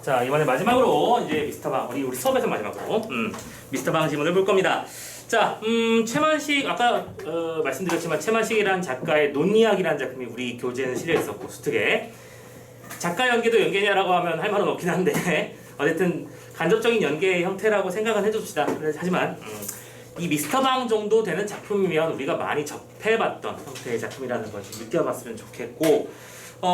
자, 이번에 마지막으로 이제 미스터방 우리 수업에서 마지막으로 미스터방 지문을 볼 겁니다. 자, 최만식 아까 말씀드렸지만 최만식이라는 작가의 논리학이라는 작품이 우리 교재는 실려 있었고 수특에 작가 연계도 연계냐라고 하면 할 말은 없긴 한데 어쨌든 간접적인 연계의 형태라고 생각은 해줍시다. 하지만 이 미스터방 정도 되는 작품이면 우리가 많이 접해봤던 형태의 작품이라는 걸 좀 느껴봤으면 좋겠고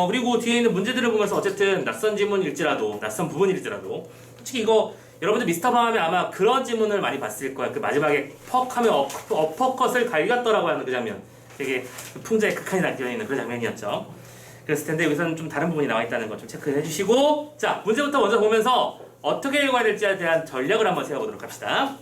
그리고 뒤에 있는 문제들을 보면서 어쨌든 낯선 지문일지라도 낯선 부분일지라도 솔직히 이거 여러분들 미스터방 하면 아마 그런 지문을 많이 봤을 거야. 그 마지막에 퍽 하면 어퍼컷을 갈겼더라고 하는 그 장면, 되게 풍자의 극한이 남겨있는 그런 장면이었죠. 그랬을 텐데 여기서는 좀 다른 부분이 나와 있다는 거 좀 체크해 주시고, 자, 문제부터 먼저 보면서 어떻게 읽어야 될지에 대한 전략을 한번 세워보도록 합시다.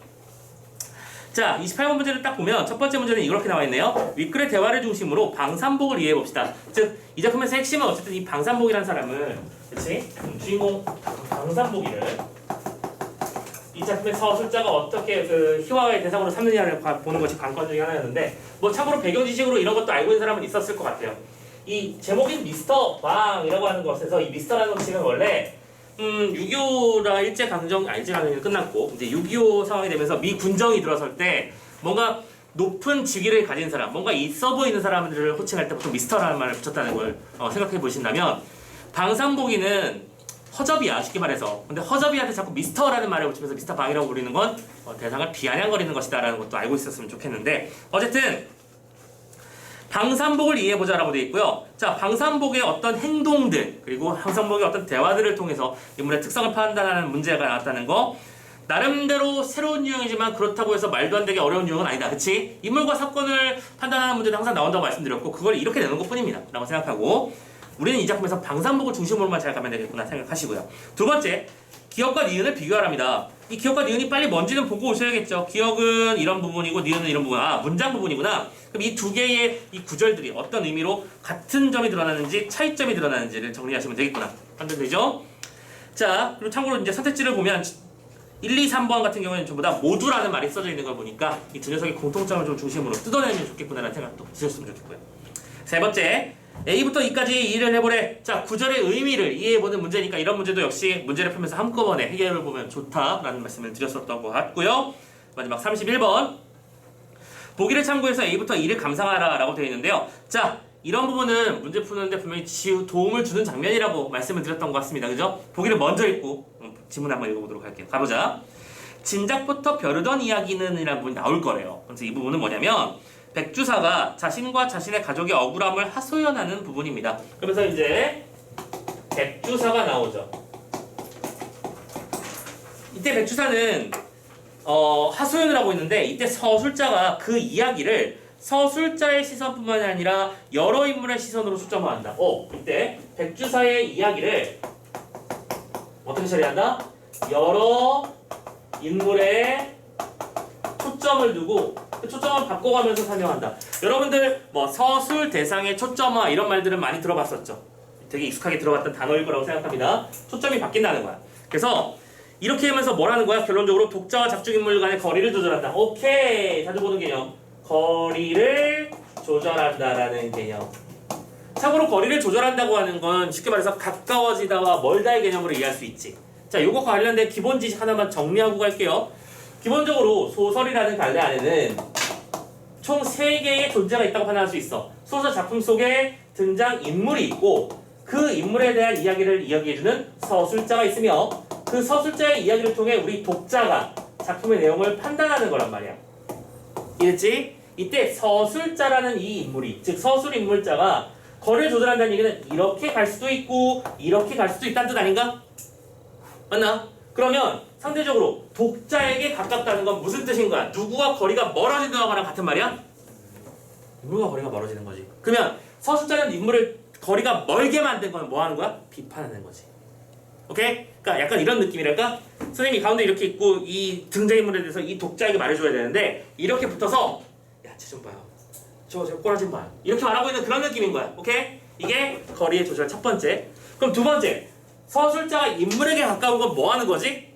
자, 28번 문제를 딱 보면 첫 번째 문제는 이렇게 나와 있네요. 윗글의 대화를 중심으로 방산복을 이해해 봅시다. 즉, 이 작품에서 핵심은 어쨌든 이 방산복이라는 사람을, 그치? 주인공 방산복이를 이 작품의 서술자가 어떻게 그 희화의 대상으로 삼느냐를 보는 것이 관건 중에 하나였는데, 뭐 참고로 배경 지식으로 이런 것도 알고 있는 사람은 있었을 것 같아요. 이 제목인 미스터 방이라고 하는 것에서 이 미스터라는 것은 원래 6.25라 일제강점기 끝났고 이제 6.25 상황이 되면서 미 군정이 들어설 때 뭔가 높은 직위를 가진 사람, 뭔가 있어 보이는 사람들을 호칭할 때 보통 미스터라는 말을 붙였다는 걸 생각해 보신다면, 방산복이는 허접이야, 쉽게 말해서. 근데 허접이한테 자꾸 미스터라는 말을 붙이면서 미스터 방이라고 부르는 건 대상을 비아냥거리는 것이다 라는 것도 알고 있었으면 좋겠는데, 어쨌든 방산복을 이해해보자라고 되어 있고요. 자, 방산복의 어떤 행동들, 그리고 방산복의 어떤 대화들을 통해서 인물의 특성을 판단하는 문제가 나왔다는 거, 나름대로 새로운 유형이지만 그렇다고 해서 말도 안 되게 어려운 유형은 아니다. 그치? 인물과 사건을 판단하는 문제는 항상 나온다고 말씀드렸고, 그걸 이렇게 내는 것 뿐입니다 라고 생각하고, 우리는 이 작품에서 방산복을 중심으로만 잘 가면 되겠구나 생각하시고요. 두 번째, 기억과 니은을 비교하랍니다. 이 기억과 니은이 빨리 뭔지는 보고 오셔야겠죠. 기억은 이런 부분이고 니은은 이런 부분. 아, 문장 부분이구나. 그럼 이 두 개의 이 구절들이 어떤 의미로 같은 점이 드러나는지 차이점이 드러나는지를 정리하시면 되겠구나. 판단되죠? 자, 그리고 참고로 이제 선택지를 보면 1, 2, 3번 같은 경우에는 전부 다 모두라는 말이 써져 있는 걸 보니까 이 두 녀석의 공통점을 좀 중심으로 뜯어내면 좋겠구나라는 생각도 드셨으면 좋겠고요. 세 번째, A부터 E까지 이해를 해보래. 자, 구절의 의미를 이해해보는 문제니까 이런 문제도 역시 문제를 풀면서 한꺼번에 해결을 보면 좋다라는 말씀을 드렸었던 것 같고요. 마지막 31번, 보기를 참고해서 A부터 E를 감상하라 라고 되어 있는데요. 자, 이런 부분은 문제 푸는데 분명히 도움을 주는 장면이라고 말씀을 드렸던 것 같습니다. 그죠? 보기를 먼저 읽고 지문 한번 읽어보도록 할게요. 가보자. 진작부터 벼르던 이야기는 이라는 부분이 나올 거래요. 그래서 이 부분은 뭐냐면 백주사가 자신과 자신의 가족의 억울함을 하소연하는 부분입니다. 그러면서 이제 백주사가 나오죠. 이때 백주사는 하소연을 하고 있는데, 이때 서술자가 그 이야기를 서술자의 시선뿐만이 아니라 여러 인물의 시선으로 초점을 한다. 이때 백주사의 이야기를 어떻게 처리한다? 여러 인물의 초점을 두고 그 초점을 바꿔가면서 설명한다. 여러분들 뭐 서술 대상의 초점화 이런 말들은 많이 들어봤었죠. 되게 익숙하게 들어봤던 단어일 거라고 생각합니다. 초점이 바뀐다는 거야. 그래서 이렇게 하면서 뭐라는 거야? 결론적으로 독자와 작중인물 간의 거리를 조절한다. 오케이, 자주 보는 개념. 거리를 조절한다라는 개념. 참고로 거리를 조절한다고 하는 건 쉽게 말해서 가까워지다와 멀다의 개념으로 이해할 수 있지. 자, 요것과 관련된 기본 지식 하나만 정리하고 갈게요. 기본적으로 소설이라는 갈래 안에는 총 3개의 존재가 있다고 판단할 수 있어. 소설 작품 속에 등장 인물이 있고, 그 인물에 대한 이야기를 이야기해주는 서술자가 있으며, 그 서술자의 이야기를 통해 우리 독자가 작품의 내용을 판단하는 거란 말이야. 이랬지? 이때 서술자라는 이 인물이, 즉 서술 인물자가 거리를 조절한다는 얘기는 이렇게 갈 수도 있고 이렇게 갈 수도 있다는 뜻 아닌가? 맞나? 그러면 상대적으로 독자에게 가깝다는 건 무슨 뜻인 거야? 누구와 거리가 멀어지는 거랑 같은 말이야? 인물과 거리가 멀어지는 거지. 그러면 서술자는 인물을 거리가 멀게 만든 건 뭐 하는 거야? 비판하는 거지. 오케이? 그러니까 약간 이런 느낌이랄까? 선생님이 가운데 이렇게 있고 이 등장인물에 대해서 이 독자에게 말해줘야 되는데, 이렇게 붙어서 야, 쟤 좀 봐요. 저 꼬라지 좀 봐요. 이렇게 말하고 있는 그런 느낌인 거야. 오케이? 이게 거리의 조절 첫 번째. 그럼 두 번째, 서술자가 인물에게 가까운 건 뭐 하는 거지?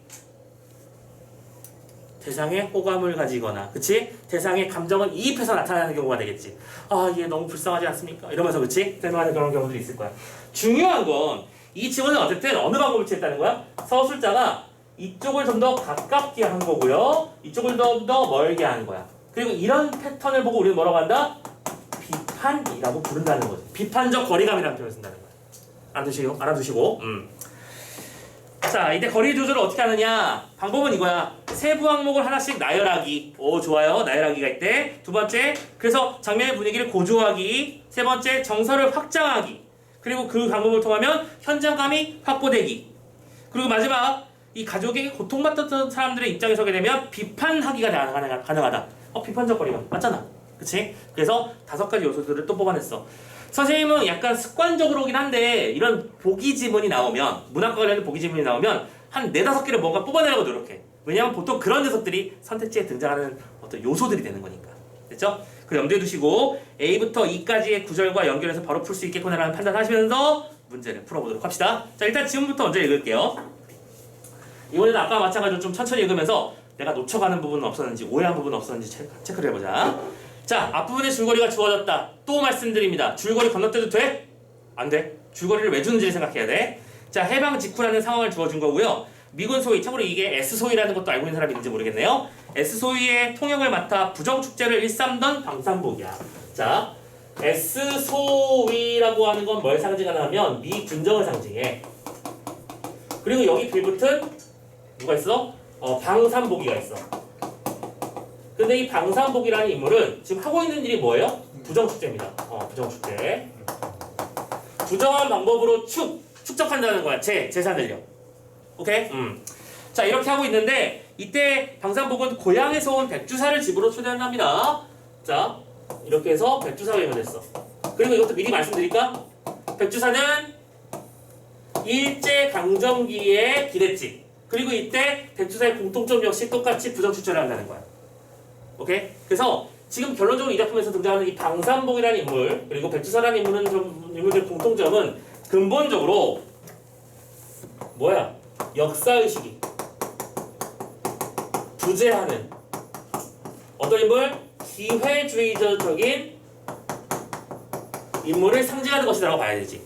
대상의 호감을 가지거나, 그치? 대상의 감정을 이입해서 나타나는 경우가 되겠지. 아, 얘 너무 불쌍하지 않습니까? 이러면서, 그치? 설명하는 그런 경우들이 있을 거야. 중요한 건 이 지문은 어쨌든 어느 방법을 취했다는 거야? 서술자가 이쪽을 좀 더 가깝게 한 거고요. 이쪽을 좀 더 멀게 하는 거야. 그리고 이런 패턴을 보고 우리는 뭐라고 한다? 비판이라고 부른다는 거지. 비판적 거리감이라는 표현을 쓴다는 거야. 알아두시고. 자, 이때 거리 조절을 어떻게 하느냐? 방법은 이거야. 세부 항목을 하나씩 나열하기. 오, 좋아요. 나열하기가 있대. 두 번째, 그래서 장면의 분위기를 고조하기. 세 번째, 정서를 확장하기. 그리고 그 방법을 통하면 현장감이 확보되기. 그리고 마지막, 이 가족에게 고통받던 사람들의 입장에 서게 되면 비판하기가 가능하다. 비판적 거리감. 맞잖아. 그치? 그래서 5가지 요소들을 또 뽑아냈어. 선생님은 약간 습관적으로긴 한데 이런 보기 지문이 나오면 문학과 관련된 보기 지문이 나오면 한 4-5개를 뭔가 뽑아내려고 노력해. 왜냐면 보통 그런 녀석들이 선택지에 등장하는 어떤 요소들이 되는 거니까. 됐죠? 그 염두에 두시고 A부터 E까지의 구절과 연결해서 바로 풀 수 있겠구나라는 판단하시면서 문제를 풀어보도록 합시다. 자, 일단 지문부터 먼저 읽을게요. 이번에는 아까 마찬가지로 좀 천천히 읽으면서 내가 놓쳐가는 부분은 없었는지 오해한 부분은 없었는지 체크를 해보자. 자, 앞부분에 줄거리가 주어졌다. 또 말씀드립니다. 줄거리 건너뛰어도 돼? 안 돼. 줄거리를 왜 주는지를 생각해야 돼. 자, 해방 직후라는 상황을 주어준 거고요. 미군 소위, 참고로 이게 S소위라는 것도 알고 있는 사람이 있는지 모르겠네요. S소위의 통역을 맡아 부정축제를 일삼던 방산복이야. 자, S소위라고 하는 건 뭘 상징하냐면 미군정을 상징해. 그리고 여기 빌붙은 누가 있어? 방산복이가 있어. 근데 이 방산복이라는 인물은 지금 하고 있는 일이 뭐예요? 부정축제입니다. 부정축제. 부정한 방법으로 축적한다는 거야. 재산을요. 오케이? 자, 이렇게 하고 있는데 이때 방산복은 고향에서 온 백주사를 집으로 초대한답니다. 자, 이렇게 해서 백주사가 연결됐어. 그리고 이것도 미리 말씀드릴까? 백주사는 일제강점기의 기대집. 그리고 이때 백주사의 공통점 역시 똑같이 부정축제를 한다는 거야. 오케이? 그래서 지금 결론적으로 이 작품에서 등장하는 이 방산복이라는 인물 그리고 백주사라는 인물들의 공통점은 근본적으로 뭐야? 역사의식이 부재하는 어떤 인물? 기회주의적인 인물을 상징하는 것이라고 봐야 되지.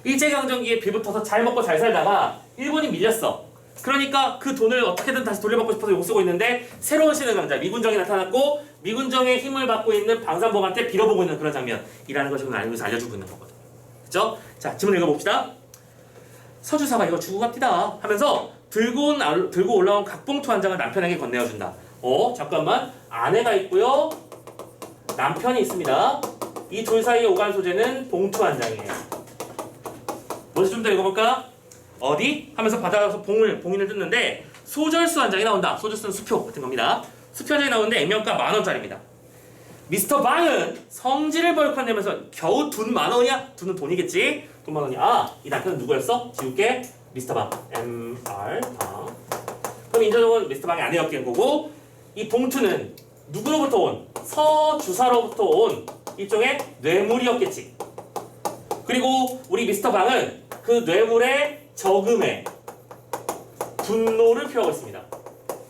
일제강점기에 빌붙어서 잘 먹고 잘 살다가 일본이 밀렸어. 그러니까 그 돈을 어떻게든 다시 돌려받고 싶어서 욕 쓰고 있는데 새로운 신의 강자 미군정이 나타났고 미군정의 힘을 받고 있는 방산복한테 빌어보고 있는 그런 장면이라는 것을 여기서 알려주고 있는 거거든. 그죠? 자, 지문 읽어봅시다. 서주사가 이거 주고 갑디다 하면서 들고 올라온 각봉투 한 장을 남편에게 건네어준다. 잠깐만. 아내가 있고요. 남편이 있습니다. 이 둘 사이에 오간 소재는 봉투 한 장이에요. 먼저 좀 더 읽어볼까? 어디? 하면서 받아서 봉인을 뜯는데 소절수 한 장이 나온다. 소절수는 수표 같은 겁니다. 수표 한 장이 나오는데 액면가 10,000원짜리입니다. 미스터 방은 성질을 벌컥 내면서 겨우 돈 10,000원이야? 돈은 돈이겠지? 돈 10,000원이야. 이 남편은 누구였어? 지울게. 미스터 방. MR 방. 그럼 인정적으로 미스터 방이 아내였겠는 거고 이 봉투는 누구로부터 온? 서주사로부터 온 일종의 뇌물이었겠지. 그리고 우리 미스터 방은 그 뇌물의 저금에 분노를 표하고 있습니다.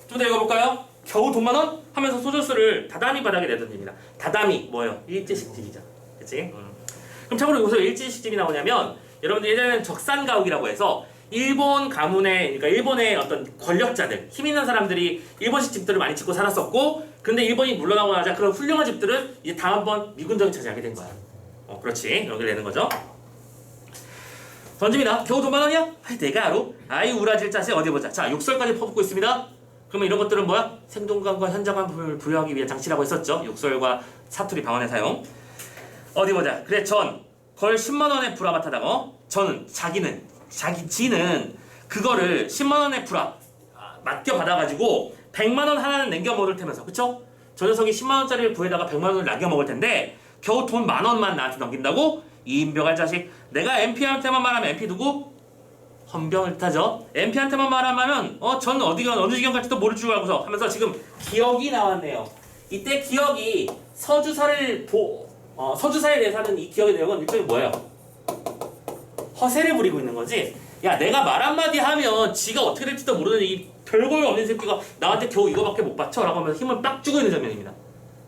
좀 더 읽어볼까요? 겨우 돈 10,000원? 하면서 소저수를 다다미 바닥에 내던집니다. 다다미 뭐예요? 일제식 집이죠. 그치? 그럼 참고로 여기서 일제식 집이 나오냐면 여러분들 예전에는 적산가옥이라고 해서 일본 가문의 그러니까 일본의 어떤 권력자들 힘 있는 사람들이 일본식 집들을 많이 짓고 살았었고 근데 일본이 물러나고 나자 그런 훌륭한 집들은 이제 다음번 미군정이 차지하게 된 거야. 그렇지. 연결되는 거죠. 던집니다. 겨우 돈 10,000원이야? 아이 내가 알아? 아이 우라질 자식 어디 보자. 자, 욕설까지 퍼붓고 있습니다. 그러면 이런 것들은 뭐야? 생동감과 현장감을 부여하기 위한 장치라고 했었죠. 욕설과 사투리 방언의 사용. 어디 보자. 그래 전 걸 100,000원에 불화받다가 저는 지는 그거를 100,000원에 맡겨 받아가지고 100,000원 하나는 남겨 먹을 테면서 그쵸? 저 녀석이 100,000원짜리를 구해다가 100,000원을 남겨 먹을 텐데 겨우 돈 10,000원만 나한테 넘긴다고? 이인병할 자식. 내가 MP한테만 말하면 MP 누구? 헌병을 타죠. MP한테만 말하면 전 어느 지경 갈지도 모를 줄 알고서 하면서 지금 기억이 나왔네요. 이때 기억이 서주사에 대해서 하는 이 기억의 내용은 일종의 뭐예요? 허세를 부리고 있는 거지. 야 내가 말 한마디 하면 지가 어떻게 될지도 모르는 이 별걸 없는 새끼가 나한테 겨우 이거밖에 못 받쳐 라고 하면서 힘을 빡 주고 있는 장면입니다.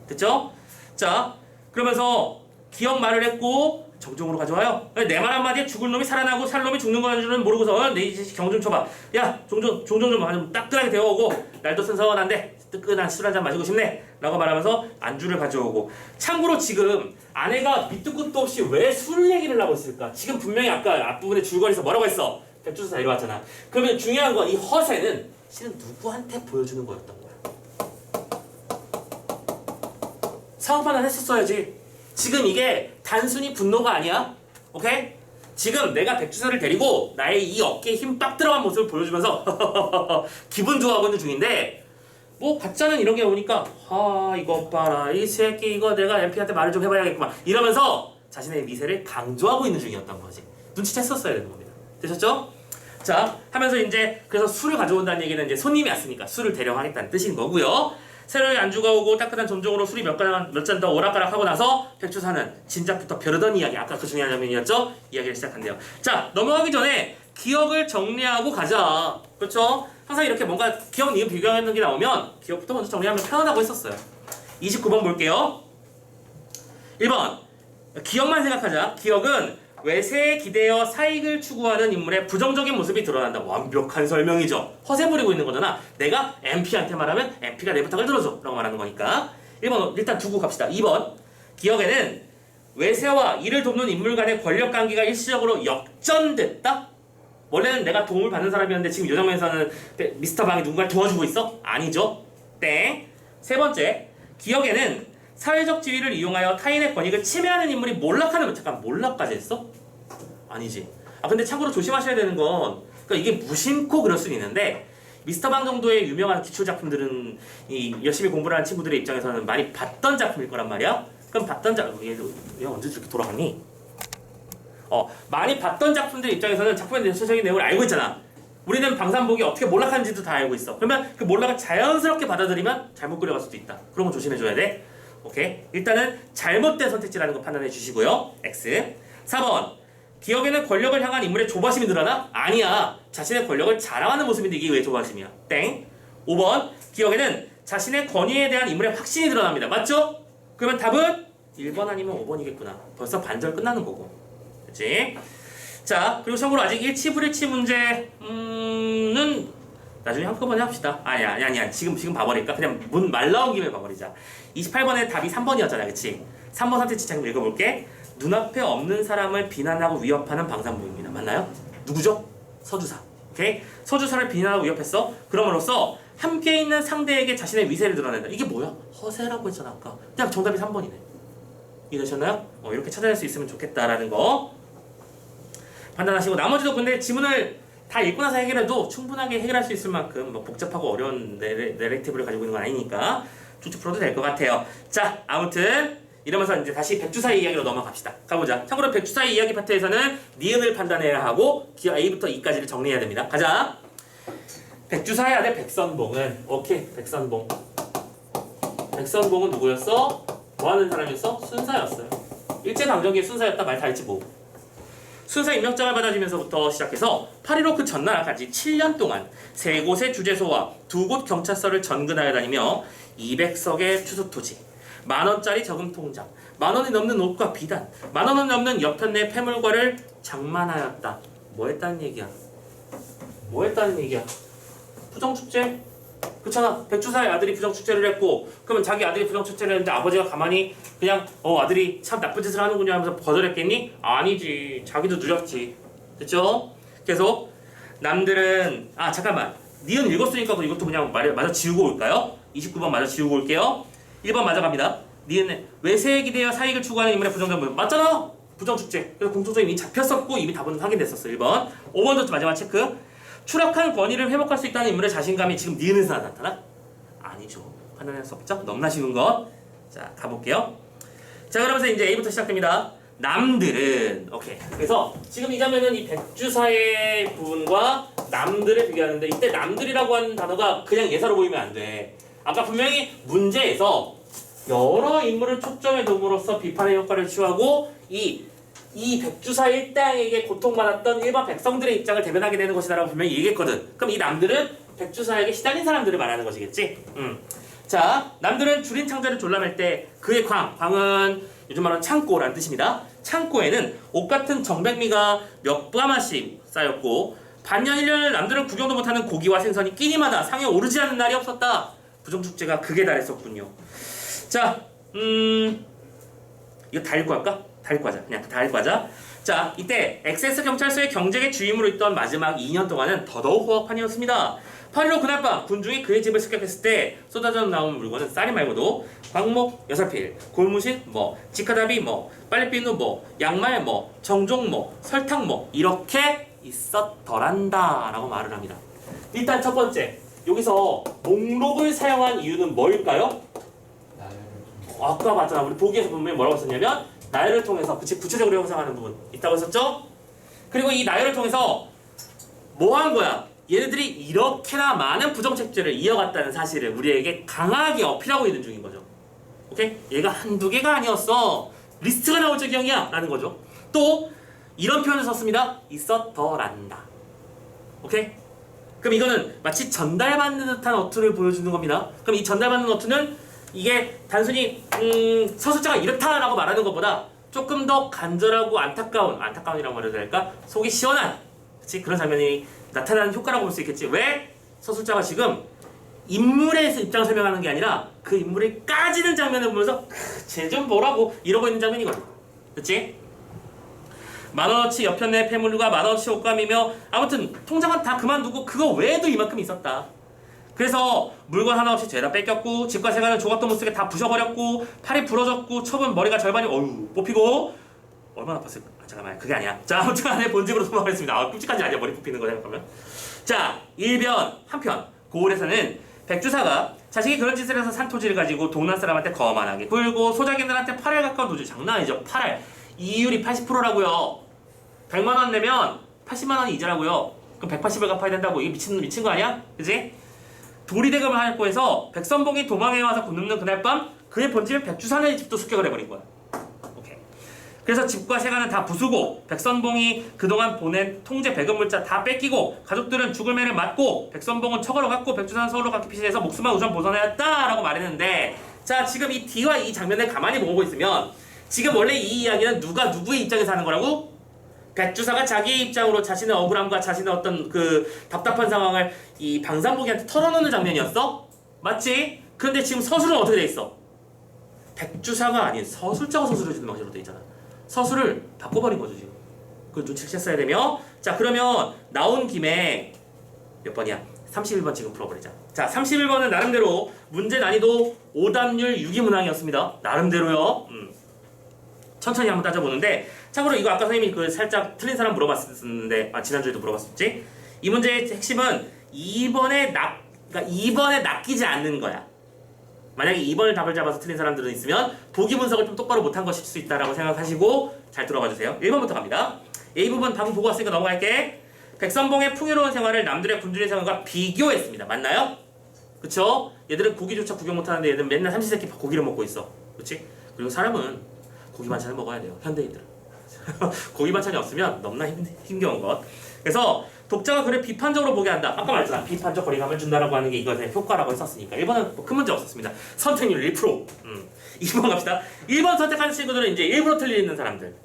됐죠? 자 그러면서 기억 말을 했고 정중으로 가져와요. 내 말 한마디에 죽을 놈이 살아나고 살 놈이 죽는 거는 줄은 모르고서 내 이제 경좀 쳐봐. 야 종종 좀 따끈하게 데워오고 날도 선선한데 뜨끈한 술 한잔 마시고 싶네 라고 말하면서 안주를 가져오고. 참고로 지금 아내가 밑도 끝도 없이 왜 술 얘기를 하고 있을까? 지금 분명히 아까 앞부분에 줄거리에서 뭐라고 했어? 백주사 내려왔잖아. 그러면 중요한 건 이 허세는 실은 누구한테 보여주는 거였던 거야? 상황 판단 했었어야지. 지금 이게 단순히 분노가 아니야. 오케이? 지금 내가 백주사를 데리고 나의 이 어깨에 힘 빡 들어간 모습을 보여주면서 기분 좋아하고 있는 중인데 뭐 가짜는 이런 게 오니까 이거 봐라 이 새끼 이거 내가 MP한테 말을 좀 해봐야겠구만 이러면서 자신의 미세를 강조하고 있는 중이었던 거지. 눈치챘었어야 되는 겁니다. 되셨죠? 자 하면서 이제 그래서 술을 가져온다는 얘기는 이제 손님이 왔으니까 술을 대령하겠다는 뜻인 거고요. 새로운 안주가 오고 따끈한 점종으로 술이 몇 잔 더 오락가락하고 나서 백주사는 진작부터 벼르던 이야기, 아까 그 중요한 장면이었죠? 이야기를 시작한대요. 자 넘어가기 전에 기억을 정리하고 가자. 그렇죠? 항상 이렇게 뭔가 기억, 니은 비교하는 게 나오면 기억부터 먼저 정리하면 편하다고 했었어요. 29번 볼게요. 1번 기억만 생각하자. 기억은 외세에 기대어 사익을 추구하는 인물의 부정적인 모습이 드러난다. 완벽한 설명이죠. 허세 부리고 있는 거잖아. 내가 MP한테 말하면 MP가 내 부탁을 들어줘 라고 말하는 거니까 1번 일단 두고 갑시다. 2번 기억에는 외세와 이를 돕는 인물 간의 권력관계가 일시적으로 역전됐다? 원래는 내가 도움을 받는 사람이었는데 지금 이 장면에서는 미스터 방이 누군가를 도와주고 있어? 아니죠. 땡. 세 번째 기억에는 사회적 지위를 이용하여 타인의 권익을 침해하는 인물이 몰락하는. 잠깐 몰락까지 했어? 아니지. 근데 참고로 조심하셔야 되는 건 그러니까 이게 무심코 그럴 수는 있는데 미스터 방 정도의 유명한 기초 작품들은 이 열심히 공부를 하는 친구들의 입장에서는 많이 봤던 작품일 거란 말이야. 그럼 봤던 얘 언제 저렇게 돌아갔니? 많이 봤던 작품들 입장에서는 작품에 대한 전체적인 내용을 알고 있잖아. 우리는 방산복이 어떻게 몰락하는지도 다 알고 있어. 그러면 그 몰락을 자연스럽게 받아들이면 잘못 그려갈 수도 있다. 그런 거 조심해줘야 돼. 오케이? 일단은 잘못된 선택지라는 거 판단해 주시고요. X. 4번 기억에는 권력을 향한 인물의 조바심이 늘어나? 아니야. 자신의 권력을 자랑하는 모습인데 이게 왜 조바심이야? 땡. 5번 기억에는 자신의 권위에 대한 인물의 확신이 드러납니다. 맞죠? 그러면 답은 1번 아니면 5번이겠구나. 벌써 반절 끝나는 거고. 그치? 자 그리고 참고로 아직 일치불일치 문제는 나중에 한꺼번에 합시다. 아니야. 지금 봐버릴까? 그냥 문 말 나온 김에 봐버리자. 28번에 답이 3번이었잖아. 그치? 3번 선택지 잠깐 읽어볼게. 눈앞에 없는 사람을 비난하고 위협하는 방산부입니다. 맞나요? 누구죠? 서주사. 오케이? 서주사를 비난하고 위협했어. 그럼으로써 함께 있는 상대에게 자신의 위세를 드러낸다. 이게 뭐야? 허세라고 했잖아 아까. 그냥 정답이 3번이네. 이해되셨나요? 이렇게 찾아낼 수 있으면 좋겠다라는 거 판단하시고 나머지도 근데 지문을 다 읽고 나서 해결해도 충분하게 해결할 수 있을 만큼 뭐 복잡하고 어려운 내레이티브를 가지고 있는 건 아니니까 쭉쭉 풀어도 될 것 같아요. 자 아무튼 이러면서 이제 다시 백주사의 이야기로 넘어갑시다. 가보자. 참고로 백주사의 이야기 파트에서는 니은을 판단해야 하고 기억 A부터 E까지를 정리해야 됩니다. 가자. 백주사의 아들 백선봉은 오케이 백선봉. 백선봉은 누구였어? 뭐하는 사람이었어? 순사였어요. 일제강점기의 순사였다 말 다 했지 뭐. 순사 임명장을 받아주면서부터 시작해서 8.15 그 전날까지 7년 동안 3곳의 주재소와 2곳 경찰서를 전근하여 다니며 200석의 추수토지, 10,000원짜리 저금통장, 10,000원이 넘는 옷과 비단, 10,000원이 넘는 여편 내 폐물과를 장만하였다. 뭐 했다는 얘기야? 부정축제? 그렇잖아. 백주사의 아들이 부정축제를 했고 그러면 자기 아들이 부정축제를 했는데 아버지가 가만히 그냥 아들이 참 나쁜 짓을 하는군요 하면서 거절했겠니? 아니지. 자기도 누렸지. 됐죠? 계속 남들은 잠깐만 니은 읽었으니까 이것도 그냥 마저 지우고 올까요? 29번 마저 지우고 올게요. 1번 맞아 갑니다. 니은 외세에 기대어 사익을 추구하는 인물의 부정적인 맞잖아. 부정축제. 그래서 공통점이 이미 잡혔었고 이미 답은 확인됐었어. 1번 5번도 마지막 체크. 추락한 권위를 회복할 수 있다는 인물의 자신감이 지금 니은에서 나타나? 아니죠. 판단할 수 없죠? 너무나 쉬운 것. 자, 가볼게요. 자, 그러면서 이제 A부터 시작됩니다. 남들은 오케이. 그래서 지금 이 장면은 이 백주사의 부분과 남들을 비교하는데 이때 남들이라고 하는 단어가 그냥 예사로 보이면 안 돼. 아까 분명히 문제에서 여러 인물을 초점에 둠으로써 비판의 효과를 취하고 이 백주사 일당에게 고통받았던 일반 백성들의 입장을 대변하게 되는 것이다라고 분명히 얘기했거든. 그럼 이 남들은 백주사에게 시달린 사람들을 말하는 것이겠지? 자, 남들은 줄인 창자를 졸라맬 때 그의 광은 요즘 말하는 창고라는 뜻입니다. 창고에는 옷 같은 정백미가 몇 가마씩 쌓였고 반년 1년을 남들은 구경도 못하는 고기와 생선이 끼니마다 상에 오르지 않는 날이 없었다. 부정축제가 극에 달했었군요. 자, 이거 다 읽고 할까? 다 읽고 하자. 그냥 다 읽고 하자. 자, 이때 엑세스 경찰서의 경쟁의 주임으로 있던 마지막 2년 동안은 더더욱 호흡판이었습니다. 8.15 그날 밤 군중이 그의 집을 습격했을 때 쏟아져 나온 물건은 쌀이 말고도 광목, 여살필, 골무신, 직화다비, 빨래비누, 양말, 정종, 설탕, 이렇게 있었더란다 라고 말을 합니다. 일단 첫 번째, 여기서 목록을 사용한 이유는 뭘까요? 아까 봤잖아. 우리 보기에서 보면 뭐라고 썼냐면 나열을 통해서 구체적으로 형성하는 부분 있다고 했었죠? 그리고 이 나열을 통해서 뭐 한 거야? 얘네들이 이렇게나 많은 부정책제를 이어갔다는 사실을 우리에게 강하게 어필하고 있는 중인 거죠. 오케이? 얘가 한두 개가 아니었어. 리스트가 나올 적경이야 라는 거죠. 또 이런 표현을 썼습니다. 있었더란다. 오케이? 그럼 이거는 마치 전달받는 듯한 어투를 보여주는 겁니다. 그럼 이 전달받는 어투는 이게 단순히 서술자가 이렇다라고 말하는 것보다 조금 더 간절하고 안타까운이라고 말해야 될까? 속이 시원한 그치? 그런 장면이 나타나는 효과라고 볼 수 있겠지. 왜? 서술자가 지금 인물의 입장을 설명하는 게 아니라 그 인물이 까지는 장면을 보면서 쟤 좀 뭐라고 이러고 있는 장면이거든. 그치? 만원어치 옆편 내 폐물과 만원어치 옷감이며 아무튼 통장은 다 그만두고 그거 외에도 이만큼 있었다. 그래서 물건 하나 없이 죄다 뺏겼고 집과 세간을 조각도 못쓰게 다 부셔버렸고 팔이 부러졌고 처분 머리가 절반이 뽑히고 얼마나 아팠을까? 잠깐만 그게 아니야. 자 아무튼 간에 본집으로 도망가겠습니다. 끔찍한 일 아니야 머리 뽑히는 거 생각하면. 자 1변 한편 고을에서는 백주사가 자식이 그런 짓을 해서 산 토지를 가지고 동난 사람한테 거만하게 굴고 소작인들한테 8알 가까운 도주 장난 아니죠. 8알 이율이 80%라고요. 100만원 내면 80만원이 이자라고요. 그럼 180을 갚아야 된다고. 이게 미친 거 아니야? 그치? 도리대금을 하였고 해서 백선봉이 도망해와서 굶는 그날 밤 그의 본집을 백주산의 집도 습격을 해버린 거야. 오케이. 그래서 집과 세간은 다 부수고 백선봉이 그동안 보낸 통제 배급 물자 다 뺏기고 가족들은 죽을 매를 맞고 백선봉은 처가로 갔고 백주산은 서울로 갔기 피신해서 목숨만 우선 보존하였다 라고 말했는데 자 지금 이 D와 이 장면을 가만히 보고 있으면 지금 원래 이 이야기는 누가 누구의 입장에서 하는 거라고? 백주사가 자기의 입장으로 자신의 억울함과 자신의 어떤 그 답답한 상황을 이 방산복이한테 털어놓는 장면이었어? 맞지? 그런데 지금 서술은 어떻게 돼 있어? 백주사가 아닌 서술자가 서술해주는 방식으로 돼 있잖아. 서술을 바꿔버린 거죠 지금. 그걸 눈치챘어야 되며 자 그러면 나온 김에 몇 번이야? 31번 지금 풀어버리자. 자 31번은 나름대로 문제 난이도 오답률 6위 문항이었습니다. 나름대로요. 천천히 한번 따져보는데 참고로 이거 아까 선생님이 그 살짝 틀린 사람 물어봤었는데 지난주에도 물어봤었지? 이 문제의 핵심은 2번에 그러니까 2번에 낚이지 않는 거야. 만약에 2번을 답을 잡아서 틀린 사람들은 있으면 보기 분석을 좀 똑바로 못한 것일 수 있다라고 생각하시고 잘 들어봐주세요. 1번부터 갑니다. A 부분 답은 보고 왔으니까 넘어갈게. 백선봉의 풍요로운 생활을 남들의 굶주린 생활과 비교했습니다. 맞나요? 그쵸? 얘들은 고기조차 구경 못하는데 얘들은 맨날 삼시세끼 고기를 먹고 있어. 그치? 그리고 사람은 고기 반찬을 먹어야 돼요. 현대인들은. 고기 반찬이 없으면 너무나 힘겨운 것. 그래서 독자가 글을 비판적으로 보게 한다. 아까 말했잖아. 비판적 거리감을 준다라고 하는 게 이것의 효과라고 했었으니까. 1번은 뭐 큰 문제 없었습니다. 선택률 1%. 2번 갑시다. 1번 선택하는 친구들은 이제 일부러 틀리는 사람들.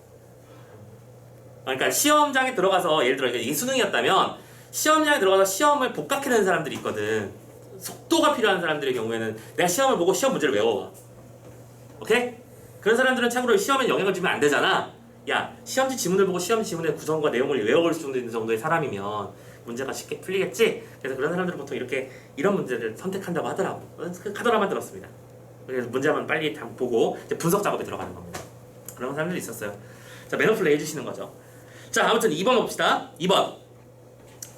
그러니까 시험장에 들어가서 예를 들어 이게 수능이었다면 시험장에 들어가서 시험을 복각해내는 사람들이 있거든. 속도가 필요한 사람들의 경우에는 내가 시험을 보고 시험 문제를 외워와. 오케이? 그런 사람들은 참고로 시험에 영향을 주면 안 되잖아. 야, 시험지 지문을 보고 시험지 지문의 구성과 내용을 외워볼 수 있는 정도의 사람이면 문제가 쉽게 풀리겠지? 그래서 그런 사람들은 보통 이런 문제를 선택한다고 하더라고. 그 카더라만 들었습니다. 그래서 문제만 빨리 보고 이제 분석 작업에 들어가는 겁니다. 그런 사람들이 있었어요. 자, 매너플레이 해주시는 거죠. 자, 아무튼 2번 봅시다. 2번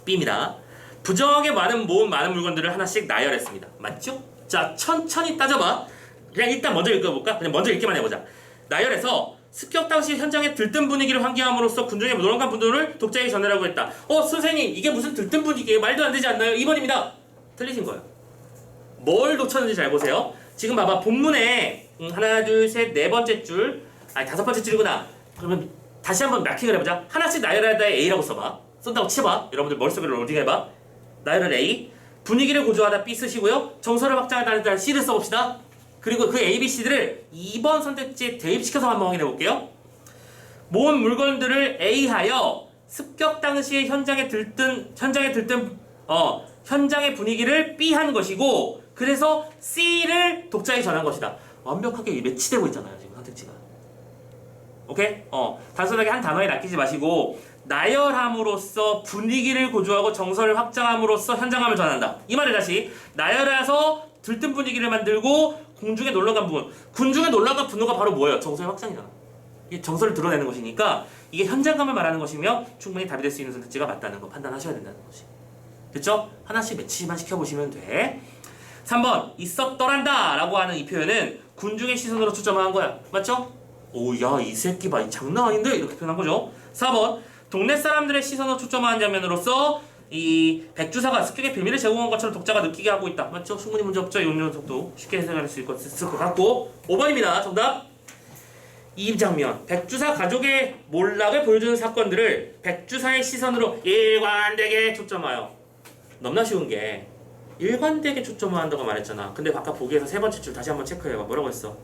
B입니다. 부정하게 모은 많은 물건들을 하나씩 나열했습니다. 맞죠? 자, 천천히 따져봐. 그냥 일단 먼저 읽어볼까? 그냥 먼저 읽기만 해보자. 나열해서 습격 당시 현장의 들뜬 분위기를 환기함으로써 군중의 노력한 분들을 독자에게 전하라고 했다. 선생님 이게 무슨 들뜬 분위기예요? 말도 안 되지 않나요? 2번입니다. 틀리신 거예요. 뭘 놓쳤는지 잘 보세요. 지금 봐봐. 본문에 하나 둘 셋 네 번째 줄 다섯 번째 줄이구나. 그러면 다시 한번 마킹을 해보자. 하나씩 나열하다 A라고 써봐. 쓴다고 치봐. 여러분들 머릿속에 로딩 해봐. 나열을 A. 분위기를 고조하다 B 쓰시고요. 정서를 확장하다 C를 써봅시다. 그리고 그 A, B, C들을 2번 선택지에 대입시켜서 한번 확인해 볼게요. 모은 물건들을 A하여 습격 당시의 현장의 분위기를 B한 것이고, 그래서 C를 독자에게 전한 것이다. 완벽하게 매치되고 있잖아요, 지금 선택지가. 오케이? 단순하게 한 단어에 낚이지 마시고, 나열함으로써 분위기를 고조하고 정서를 확장함으로써 현장감을 전한다. 이 말을 다시, 나열해서 들뜬 분위기를 만들고 공중에 놀라간 부분. 군중에 놀라간 분노가 바로 뭐예요? 정서의 확장이잖아. 이게 정서를 드러내는 것이니까 이게 현장감을 말하는 것이며 충분히 답이 될 수 있는 선택지가 맞다는 거 판단하셔야 된다는 거지. 됐죠? 하나씩 매치만 시켜보시면 돼. 3번 있었더란다 라고 하는 이 표현은 군중의 시선으로 초점한 거야. 맞죠? 오야 이 새끼 봐, 이 장난 아닌데? 이렇게 표현한 거죠. 4번 동네 사람들의 시선을 초점한 장면으로서 이 백주사가 습격의 비밀을 제공한 것처럼 독자가 느끼게 하고 있다. 맞죠? 충분히 문제 없죠? 이 녀석도 쉽게 해석할 수 있을 것 같고. 5번입니다. 정답. 이 장면, 백주사 가족의 몰락을 보여주는 사건들을 백주사의 시선으로 일관되게 초점하여. 너무나 쉬운 게 일관되게 초점한다고 말했잖아. 근데 아까 보기에서 세 번째 줄 다시 한번 체크해봐. 뭐라고 했어?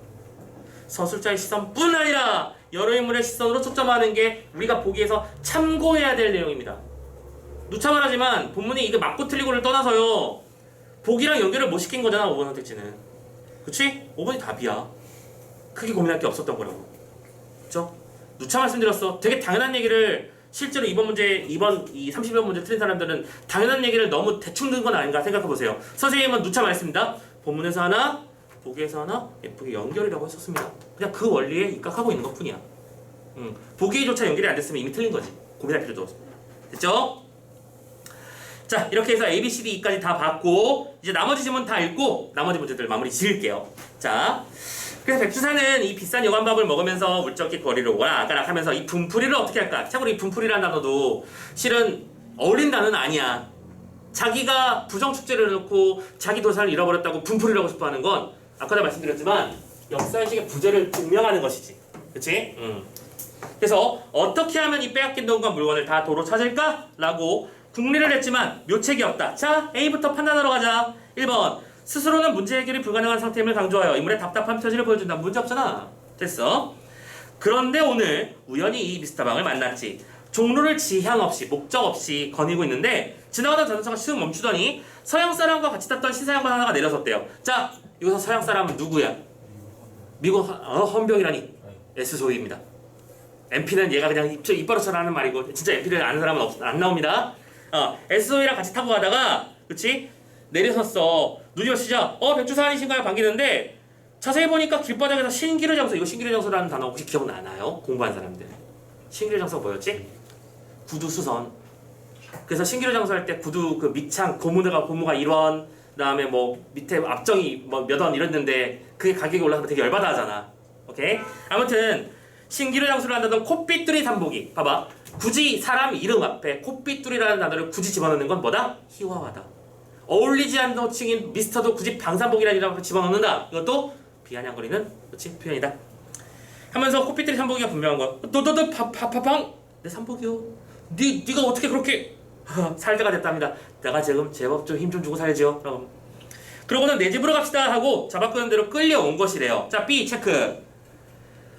서술자의 시선뿐 아니라 여러 인물의 시선으로 초점하는 게 우리가 보기에서 참고해야 될 내용입니다. 누차 말하지만 본문이 이게 맞고 틀리고를 떠나서요, 보기랑 연결을 못 시킨 거잖아. 5번 선택지는. 그치? 5번이 답이야. 크게 고민할 게 없었던 거라고. 그쵸? 누차 말씀드렸어. 되게 당연한 얘기를 실제로 이번 문제, 이 30번 문제 틀린 사람들은 당연한 얘기를 너무 대충 든 건 아닌가 생각해보세요. 선생님은 누차 말했습니다. 본문에서 하나, 보기에서 하나, 예쁘게 연결이라고 했었습니다. 그냥 그 원리에 입각하고 있는 것 뿐이야. 보기조차 연결이 안 됐으면 이미 틀린 거지. 고민할 필요도 없습니다. 됐죠? 자, 이렇게 해서 A, B, C, D까지 다 봤고, 이제 나머지 질문 다 읽고 나머지 문제들 마무리 지을게요. 자, 그래서 백주사는 이 비싼 여관밥을 먹으면서 물적기 거리를 오락가락하면서 이 분풀이를 어떻게 할까? 참고로 이 분풀이라는 단어도 실은 어울린 단어는 아니야. 자기가 부정축제를 해놓고 자기 도사를 잃어버렸다고 분풀이를 하고 싶어하는 건 아까도 말씀드렸지만 역사의식의 부재를 증명하는 것이지. 그치? 그래서 어떻게 하면 이 빼앗긴 돈과 물건을 다 도로 찾을까? 라고 궁리를 했지만 묘책이 없다. 자, A부터 판단하러 가자. 1번 스스로는 문제 해결이 불가능한 상태임을 강조하여 인물의 답답한 표지를 보여준다. 문제 없잖아. 됐어. 그런데 오늘 우연히 이 미스터방을 만났지. 종로를 지향 없이 목적 없이 거니고 있는데 지나가던 자동차가 슥 멈추더니 서양 사람과 같이 탔던 시사양반 하나가 내려섰대요. 자, 여기서 서양 사람은 누구야? 미국 헌병이라니. S소위입니다. MP는 얘가 그냥 입버릇처럼 하는 말이고 진짜 MP를 아는 사람은 안 나옵니다. S소위랑 같이 타고 가다가 그치? 내려섰어. 눈이 마시자 백주사 아니신가요? 반기는데 자세히 보니까 길바닥에서 신기루 장소, 이거 신기루 장소라는 단어 혹시 기억나나요? 공부한 사람들. 신기루 장소가 뭐였지? 구두 수선. 그래서 신기루 장소 할 때 구두 그 밑창 고무가 1원, 그다음에 뭐 밑에 앞정이 뭐 몇 원 이랬는데 그게 가격이 올라가면 되게 열받아 하잖아. 오케이? 아무튼 신기루 장소를 한다던 콧빗두리 삼보기. 봐봐. 굳이 사람 이름 앞에 콧빗두리라는 단어를 굳이 집어넣는 건 뭐다? 희화화다. 어울리지 않는 호칭인 미스터도 굳이 방산복이라는 이름 앞에 집어넣는다. 이것도 비아냥거리는 그렇지 표현이다. 하면서 콧빗두리 삼보기가 분명한 거야. 너너너 파파팡 내 삼보기요. 네가 어떻게 그렇게 살 때가 됐답니다. 내가 지금 제법 좀 힘 좀 주고 살지요. 그럼 그러고는 내 집으로 갑시다 하고 잡아끄는 대로 끌려온 것이래요. 자, B 체크.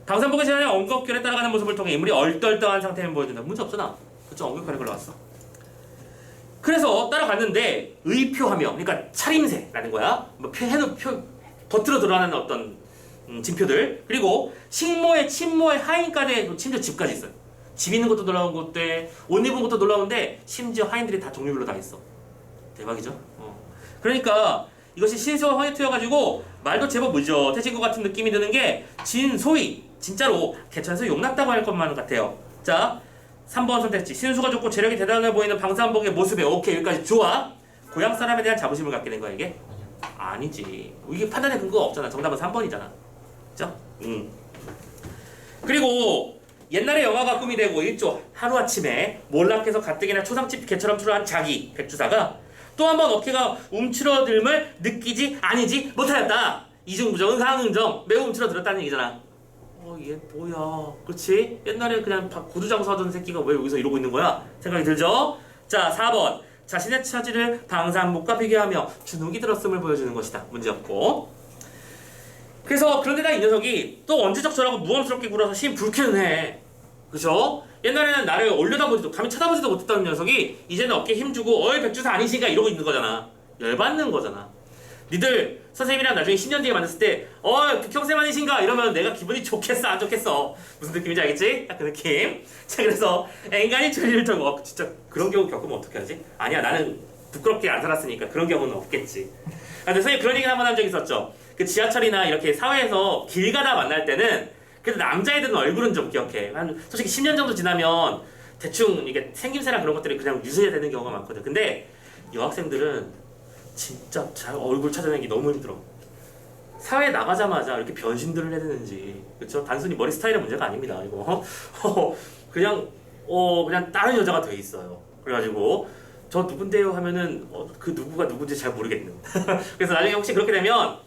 방산복의 재난에 엉겁결에 따라가는 모습을 통해 인물이 얼떨떨한 상태를 보여준다. 문제 없잖아. 그쵸? 엉겁결에 걸러왔어. 그래서 따라갔는데 의표하며, 그러니까 차림새라는 거야. 뭐 겉으로 드러나는 어떤 징표들. 그리고 식모의 침모의 하인까지, 심지어 집까지 있어요. 집 있는 것도 놀라운 것들, 옷 입은 것도 놀라운데 심지어 하인들이 다 종류별로 다 있어. 대박이죠? 그러니까 이것이 신수와 화이트여가지고 말도 제법 무젓해진 것 같은 느낌이 드는 게 진소위, 진짜로 개천에서 용났다고 할 것만 같아요. 자, 3번 선택지. 신수가 좋고 재력이 대단해 보이는 방산복의 모습에 오케이, 여기까지 좋아. 고향 사람에 대한 자부심을 갖게 된 거야 이게? 아니지. 이게 판단의 근거가 없잖아. 정답은 3번이잖아. 그죠? 그리고 옛날에 영화가 꿈이 되고 일조 하루아침에 몰락해서 가뜩이나 초상집 개처럼 출연한 자기 백주사가 또 한 번 어깨가 움츠러들음을 느끼지 아니지 못하였다. 이중부정은 상응정. 매우 움츠러들었다는 얘기잖아. 얘 뭐야? 그렇지? 옛날에 그냥 구두장수 하던 새끼가 왜 여기서 이러고 있는 거야? 생각이 들죠? 자, 4번. 자신의 처지를 방산복과 비교하며 주눅이 들었음을 보여주는 것이다. 문제없고. 그래서 그런데다 이 녀석이 또 언제적 저라고 무엄스럽게 굴어서 심 불쾌는 해. 그죠? 옛날에는 나를 올려다보지도 감히 쳐다보지도 못했던 녀석이 이제는 어깨에 힘주고 어이 백주사 아니신가 이러고 있는 거잖아. 열받는 거잖아. 니들 선생님이랑 나중에 10년 뒤에 만났을 때 극형쌤 아니신가 이러면 내가 기분이 좋겠어 안 좋겠어? 무슨 느낌인지 알겠지? 딱 그 느낌. 자 그래서 인간이 천리를 털고 진짜 그런 경우 겪으면 어떻게 하지? 아니야 나는 부끄럽게 안 살았으니까 그런 경우는 없겠지. 근데 선생님 그런 얘기 한번 한 적 있었죠. 그 지하철이나 이렇게 사회에서 길 가다 만날 때는 그래도 남자애들은 얼굴은 좀 기억해. 한 솔직히 10년 정도 지나면 대충 이게 생김새나 그런 것들이 그냥 유수해 되는 경우가 많거든. 근데 여학생들은 진짜 잘 얼굴 찾아내기 너무 힘들어. 사회에 나가자마자 이렇게 변신들을 해야 되는지, 그렇죠? 단순히 머리 스타일의 문제가 아닙니다. 이거 그냥 다른 여자가 돼 있어요. 그래가지고 저 누군데요 하면은 그 누구가 누군지 잘 모르겠는. 그래서 나중에 혹시 그렇게 되면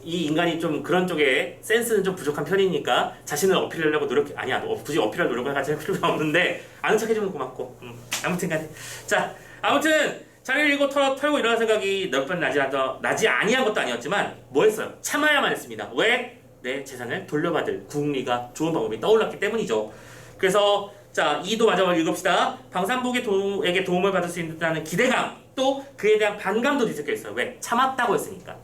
이 인간이 좀 그런 쪽에 센스는 좀 부족한 편이니까 자신을 어필하려고 아니야 굳이 어필할 노력을 가질 필요가 없는데 아는 척 해주면 고맙고. 아무튼간에 자 아무튼 자리를 잃고 털고 일어날 생각이 몇 번 나지 아니한 것도 아니었지만 뭐 했어요? 참아야만 했습니다. 왜? 내 재산을 돌려받을 국리가 좋은 방법이 떠올랐기 때문이죠. 그래서 자 2도 마지막으로 읽읍시다. 방산복에게 도움을 받을 수 있다는 기대감 또 그에 대한 반감도 뒤섞여 있어요. 왜? 참았다고 했으니까.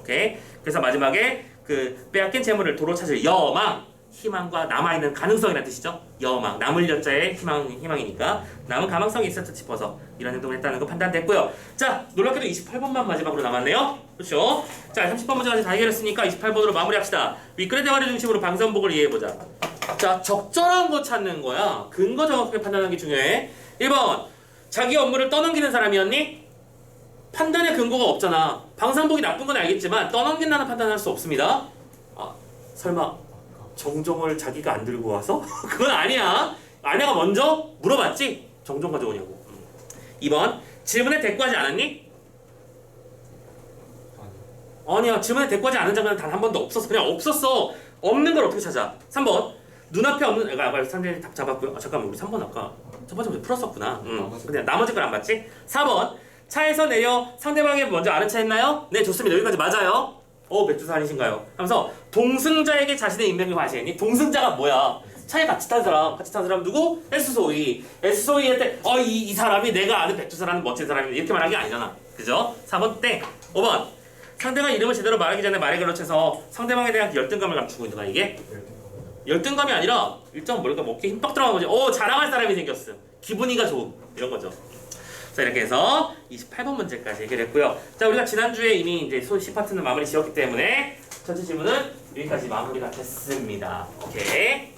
오케이. 그래서 마지막에 그 빼앗긴 재물을 도로 찾을 여망, 희망과 남아있는 가능성이라는 뜻이죠. 여망, 남을 여자의 희망이니까 남은 가망성이 있었다 싶어서 이런 행동을 했다는 거 판단됐고요. 자, 놀랍게도 28번만 마지막으로 남았네요. 그렇죠? 자, 30번 문제까지 다 해결했으니까 28번으로 마무리합시다. 윗글의 대화를 중심으로 방선복을 이해해보자. 자, 적절한 거 찾는 거야. 근거 정확하게 판단하는 게 중요해. 1번, 자기 업무를 떠넘기는 사람이었니? 판단의 근거가 없잖아. 방산복이 나쁜 건 알겠지만 떠넘긴다는 판단을 할 수 없습니다. 설마 정종을 자기가 안 들고 와서? 그건 아니야. 아내가 먼저 물어봤지? 정종 가져오냐고. 2번 질문에 대꾸하지 않았니? 아니야. 질문에 대꾸하지 않은 장면은 단 한 번도 없었어. 그냥 없었어. 없는 걸 어떻게 찾아? 3번 눈앞에 없는 상대방이 답 잡았고요. 잠깐만 우리 3번 아까 첫 번째 문제 풀었었구나. 근데 나머지 걸 안 봤지? 4번 차에서 내려 상대방이 먼저 아는 차 했나요? 네 좋습니다. 여기까지 맞아요. 백두사 아니신가요? 하면서 동승자에게 자신의 인맥을 과시했니? 동승자가 뭐야? 차에 같이 탄 사람 누구? S소위. S소위 할 때 이 사람이 내가 아는 백두사라는 멋진 사람이 이렇게 말한 게 아니잖아. 그죠? 4번 땡. 5번 상대가 이름을 제대로 말하기 전에 말에 걸쳐서 상대방에 대한 열등감을 감추고 있는 거야 이게? 열등감이 아니라 일단 머리가 먹기에 힘빡 들어가는 거지. 자랑할 사람이 생겼어. 기분이가 좋은 이런 거죠. 자 이렇게 해서 28번 문제까지 해결했고요. 자 우리가 지난주에 이미 이제 소 C 파트는 마무리 지었기 때문에 전체 질문은 여기까지 마무리가 됐습니다. 오케이.